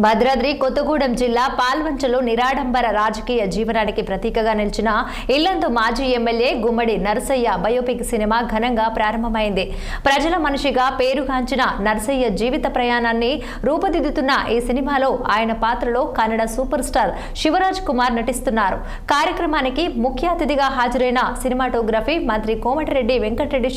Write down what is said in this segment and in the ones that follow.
భద్రాద్రి కొత్తగూడెం జిల్లా పాల్వంచలో నిరాడంబర రాజకీయ జీవనానికి ప్రతీకగా నిలిచిన ఇల్లందు మాజీ ఎమ్మెల్యే గుమ్మడి నరసయ్య బయోపిక్ సినిమా ఘనంగా ప్రారంభమైంది. ప్రజల మనిషిగా పేరుగాంచిన నరసయ్య జీవిత ప్రయాణాన్ని రూపుదిద్దుతున్న ఈ సినిమాలో ఆయన పాత్రలో కన్నడ సూపర్ స్టార్ శివరాజ్ కుమార్ నటిస్తున్నారు. కార్యక్రమానికి ముఖ్య అతిథిగా హాజరైన సినిమాటోగ్రఫీ మంత్రి కోమటిరెడ్డి వెంకటరెడ్డి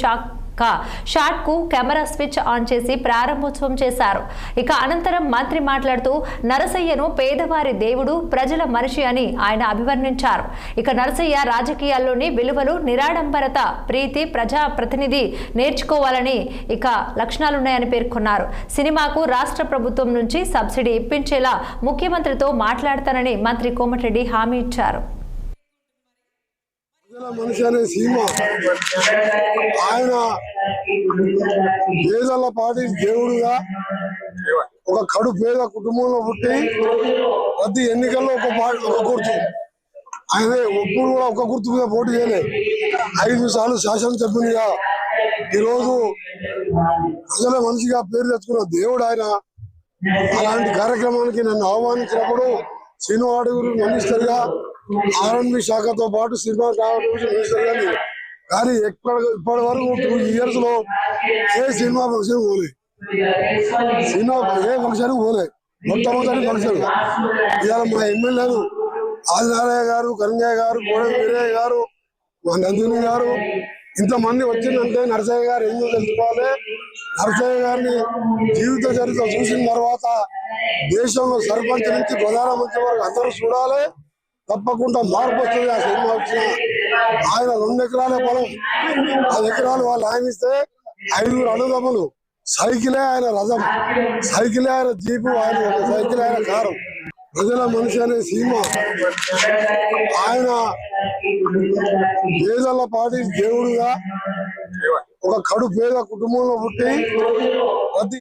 షాట్ కు కెమెరా స్విచ్ ఆన్ చేసి ప్రారంభోత్సవం చేశారు. ఇక అనంతరం మంత్రి మాట్లాడుతూ నరసయ్యను పేదవారి దేవుడు, ప్రజల మనిషి అని ఆయన అభివర్ణించారు. ఇక నరసయ్య రాజకీయాల్లోని విలువలు, నిరాడంబరత, ప్రీతి, ప్రజా ప్రతినిధి నేర్చుకోవాలని ఇక లక్షణాలున్నాయని పేర్కొన్నారు. సినిమాకు రాష్ట్ర ప్రభుత్వం నుంచి సబ్సిడీ ఇప్పించేలా ముఖ్యమంత్రితో మాట్లాడతానని మంత్రి కోమటిరెడ్డి హామీ ఇచ్చారు. మనిషి అనే సినిమా ఆయన పేదల పాటి దేవుడుగా ఒక కడు పేద కుటుంబంలో పుట్టి ప్రతి ఎన్నికల్లో ఒక గుర్తు ఆయన ఒప్పుడు కూడా ఒక గుర్తు మీద పోటీ చేయలేదు. 5 సార్లు శాసనసభ్యునిగా ఈరోజు ప్రజల మనిషిగా పేరు తెచ్చుకున్న దేవుడు ఆయన. అలాంటి కార్యక్రమానికి నన్ను ఆహ్వానించినప్పుడు శ్రీనివాడుగురు మినిస్టర్ గా R&B శాఖతో పాటు సినిమా మినిస్టర్ గాని కానీ ఇప్పటి వరకు 2 years లో ఏ సినిమా ఫంక్షన్ పోలే, సినిమా ఏ ఫంక్షన్ పోలే, మొట్టమొదటి ఫంక్షన్. ఇవాళ మా ఎమ్మెల్యేలు ఆదినారాయణ గారు, కరంగయ్య గారు, కోడెం వీరయ్య గారు, మా నందిని గారు ఇంతమంది వచ్చిందంటే నరసయ్య గారు ఎందుకు తెలుసుకోవాలి. నరసయ్య గారిని జీవిత చరిత్ర చూసిన తర్వాత దేశంలో సర్పంచ్ నుంచి ప్రధానమంత్రి వరకు అందరూ చూడాలి. తప్పకుండా మార్పు వస్తుంది. ఆ సినిమా వచ్చిన ఆయన 2 ఎకరాల పొలం, 10 ఎకరాలు వాళ్ళు ఆయన ఇస్తే 5 అన్నదమ్ములు, సైకిలే ఆయన రథం, సైకిలే ఆయన జీపు, ఆయన సైకిల్ ఆయన కారు. ప్రజల మనిషి అనే సినిమా ఆయన పేదల పాటి దేవుడుగా ఒక కడు పేద కుటుంబంలో పుట్టి ప్రతి